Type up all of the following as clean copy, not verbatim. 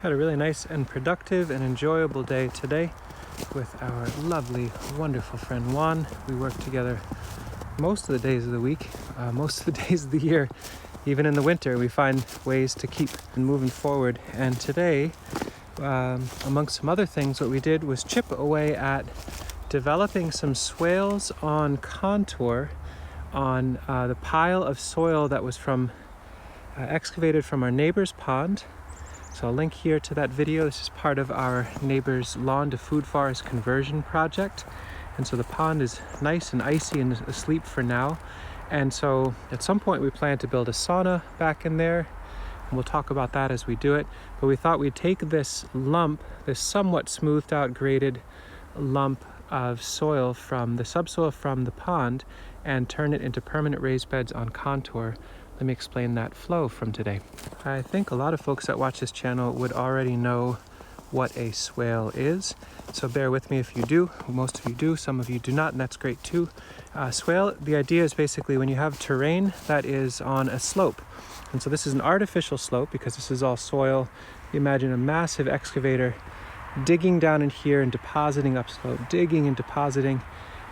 Had a really nice and productive and enjoyable day today with our lovely, wonderful friend Juan. We work together most of the days of the week, most of the days of the year. Even in the winter, we find ways to keep moving forward. And today, amongst some other things, what we did was chip away at developing some swales on contour on the pile of soil that was excavated from our neighbor's pond. So I'll link here to that video. This is part of our neighbor's lawn to food forest conversion project. And so the pond is nice and icy and asleep for now. And so at some point we plan to build a sauna back in there. And we'll talk about that as we do it. But we thought we'd take this lump, this somewhat smoothed out graded lump of soil from the subsoil from the pond and turn it into permanent raised beds on contour. Let me explain that flow from today. I think a lot of folks that watch this channel would already know what a swale is, so bear with me if you do. Most of you do, some of you do not, and that's great too. Swale, the idea is basically when you have terrain that is on a slope, and so this is an artificial slope because this is all soil. You imagine a massive excavator digging down in here and depositing upslope, digging and depositing,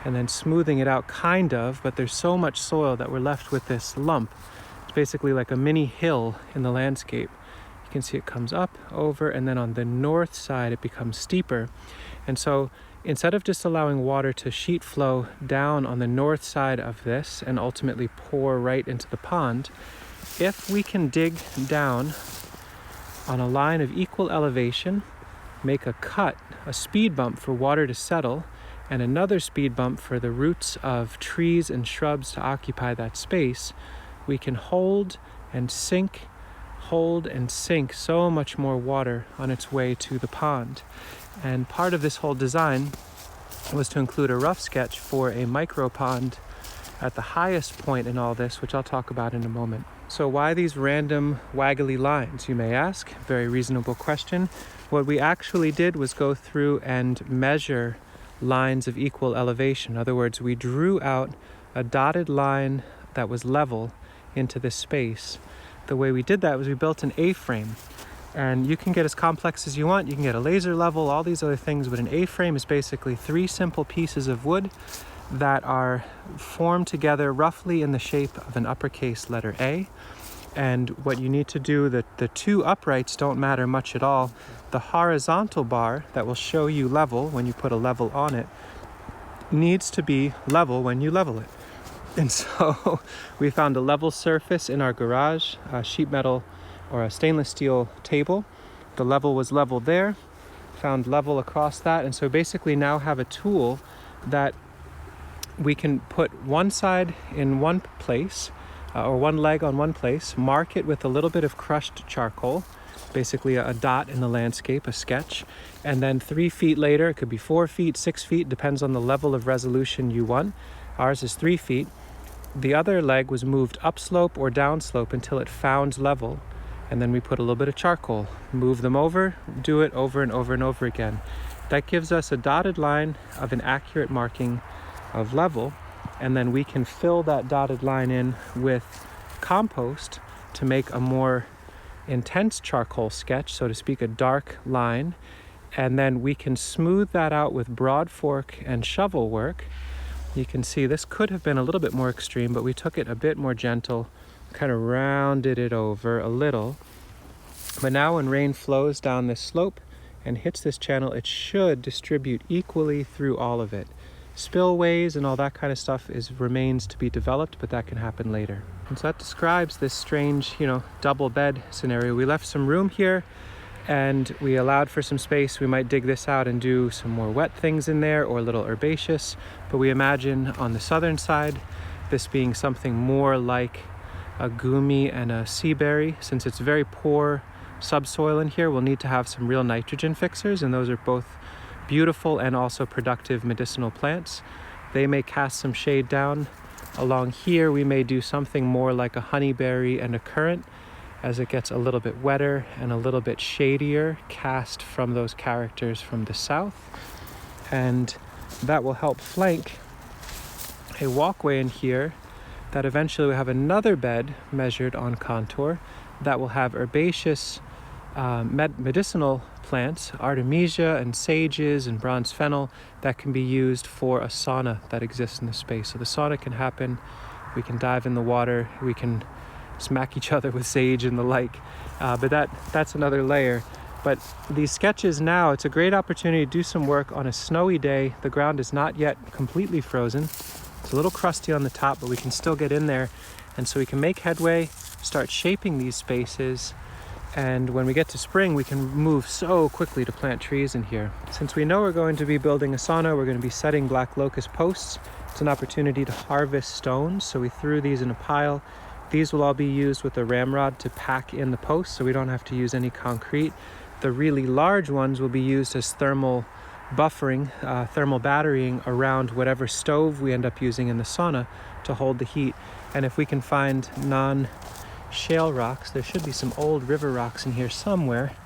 and then smoothing it out kind of, but there's so much soil that we're left with this lump. It's basically like a mini hill in the landscape. You can see it comes up, over, and then on the north side it becomes steeper. And so instead of just allowing water to sheet flow down on the north side of this and ultimately pour right into the pond, if we can dig down on a line of equal elevation, make a cut, a speed bump for water to settle, and another speed bump for the roots of trees and shrubs to occupy that space, we can hold and sink so much more water on its way to the pond. And part of this whole design was to include a rough sketch for a micro pond at the highest point in all this, which I'll talk about in a moment. So why these random waggly lines, you may ask? Very reasonable question. What we actually did was go through and measure lines of equal elevation. In other words, we drew out a dotted line that was level into this space. The way we did that was we built an A-frame, and you can get as complex as you want. You can get a laser level, all these other things, but an A-frame is basically three simple pieces of wood that are formed together roughly in the shape of an uppercase letter A. And what you need to do, the two uprights don't matter much at all. The horizontal bar that will show you level when you put a level on it needs to be level when you level it. And so we found a level surface in our garage, a sheet metal or a stainless steel table. The level was level there, found level across that. And so basically now have a tool that we can put one side in one place, or one leg on one place, mark it with a little bit of crushed charcoal, basically a dot in the landscape, a sketch. And then 3 feet later, it could be 4 feet, 6 feet, depends on the level of resolution you want. Ours is 3 feet. The other leg was moved upslope or downslope until it found level. And then we put a little bit of charcoal, move them over, do it over and over and over again. That gives us a dotted line of an accurate marking of level. And then we can fill that dotted line in with compost to make a more intense charcoal sketch, so to speak, a dark line. And then we can smooth that out with broad fork and shovel work. You can see this could have been a little bit more extreme, but we took it a bit more gentle, kind of rounded it over a little. But now when rain flows down this slope and hits this channel, it should distribute equally through all of it. Spillways and all that kind of stuff remains to be developed, but that can happen later. And so that describes this strange, double bed scenario. We left some room here and we allowed for some space. We might dig this out and do some more wet things in there or a little herbaceous, but we imagine on the southern side this being something more like a gumi and a sea berry. Since it's very poor subsoil in here, we'll need to have some real nitrogen fixers, and those are both beautiful and also productive medicinal plants. They may cast some shade down. Along here we may do something more like a honeyberry and a currant as it gets a little bit wetter and a little bit shadier, cast from those characters from the south. And that will help flank a walkway in here that eventually will have another bed measured on contour that will have herbaceous medicinal plants, artemisia and sages and bronze fennel, that can be used for a sauna that exists in the space. So the sauna can happen, we can dive in the water, we can smack each other with sage and the like, but that's another layer. But these sketches now, it's a great opportunity to do some work on a snowy day. The ground is not yet completely frozen. It's a little crusty on the top, but we can still get in there. And so we can make headway, start shaping these spaces. And when we get to spring, we can move so quickly to plant trees in here. Since we know we're going to be building a sauna, we're going to be setting black locust posts. It's an opportunity to harvest stones. So we threw these in a pile. These will all be used with a ramrod to pack in the posts, so we don't have to use any concrete. The really large ones will be used as thermal buffering, thermal batterying around whatever stove we end up using in the sauna to hold the heat. And if we can find non-shale rocks, there should be some old river rocks in here somewhere.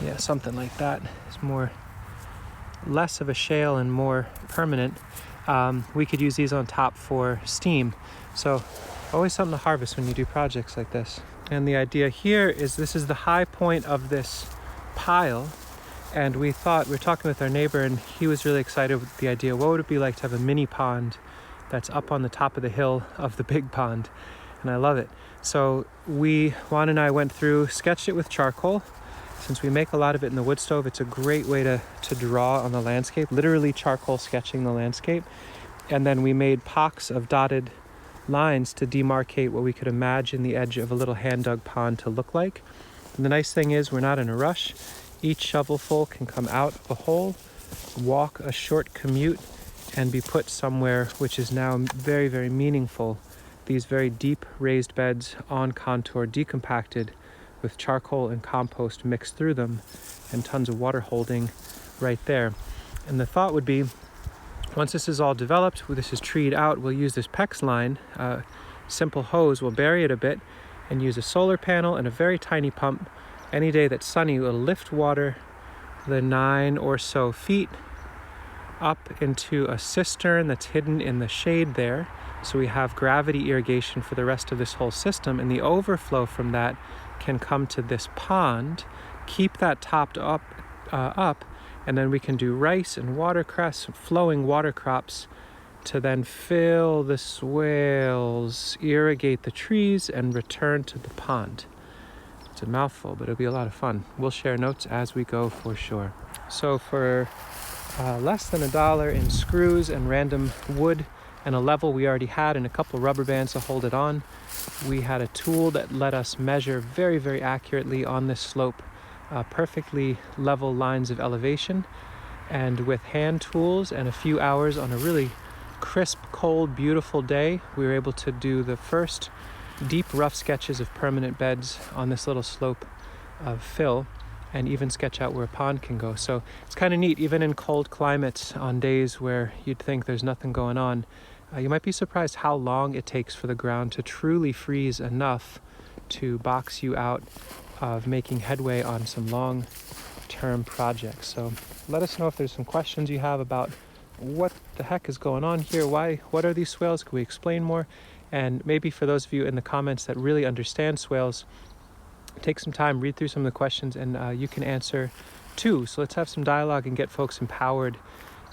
Yeah, something like that. It's less of a shale and more permanent. We could use these on top for steam. So always something to harvest when you do projects like this. And the idea here is this is the high point of this pile, and we were talking with our neighbor, and he was really excited with the idea. What would it be like to have a mini pond that's up on the top of the hill of the big pond? And I love it. So Juan and I went through, sketched it with charcoal. Since we make a lot of it in the wood stove, it's a great way to draw on the landscape, literally charcoal sketching the landscape. And then we made pocks of dotted lines to demarcate what we could imagine the edge of a little hand-dug pond to look like. And the nice thing is we're not in a rush. Each shovelful can come out of a hole, walk a short commute, and be put somewhere which is now very, very meaningful. These very deep raised beds on contour, decompacted with charcoal and compost mixed through them, and tons of water holding right there. And the thought would be, once this is all developed, this is treed out, we'll use this PEX line, simple hose, we'll bury it a bit, and use a solar panel and a very tiny pump. Any day that's sunny, we'll lift water the 9 or so feet up into a cistern that's hidden in the shade there. So we have gravity irrigation for the rest of this whole system, and the overflow from that can come to this pond, keep that topped up, and then we can do rice and watercress, flowing water crops, to then fill the swales, irrigate the trees, and return to the pond. It's a mouthful, but it'll be a lot of fun. We'll share notes as we go for sure. So for less than $1 in screws and random wood and a level we already had and a couple rubber bands to hold it on, we had a tool that let us measure very, very accurately on this slope perfectly level lines of elevation. And with hand tools and a few hours on a really crisp, cold, beautiful day, we were able to do the first deep, rough sketches of permanent beds on this little slope of fill, and even sketch out where a pond can go. So it's kind of neat, even in cold climates, on days where you'd think there's nothing going on, you might be surprised how long it takes for the ground to truly freeze enough to box you out of making headway on some long-term projects. So let us know if there's some questions you have about what the heck is going on here, what are these swales, can we explain more? And maybe for those of you in the comments that really understand swales, take some time, read through some of the questions, and you can answer too. So let's have some dialogue and get folks empowered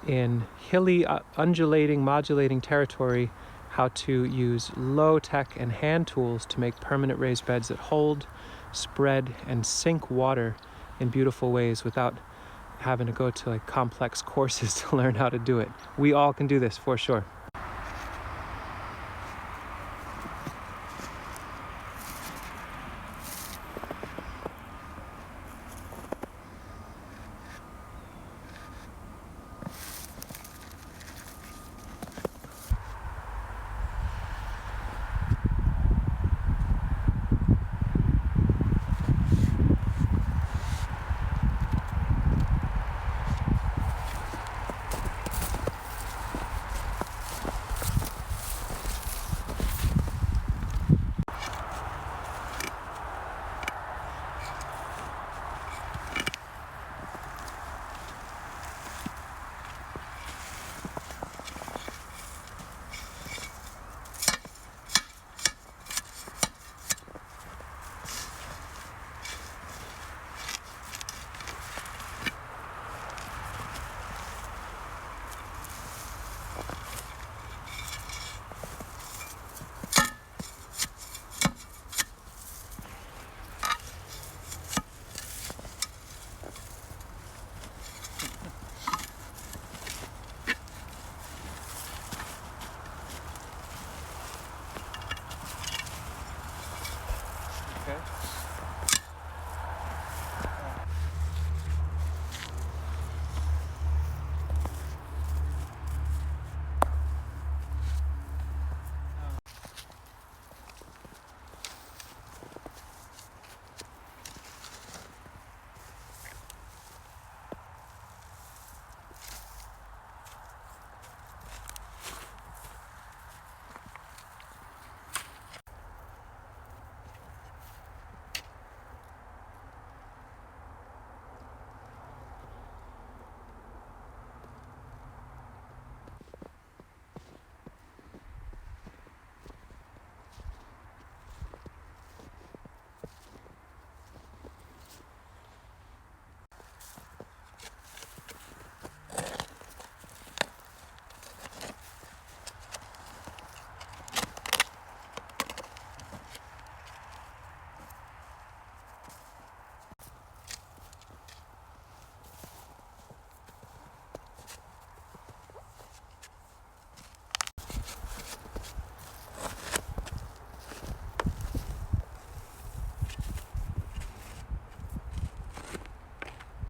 in hilly, undulating, modulating territory, how to use low-tech and hand tools to make permanent raised beds that hold, spread, and sink water in beautiful ways without having to go to like complex courses to learn how to do it. We all can do this for sure.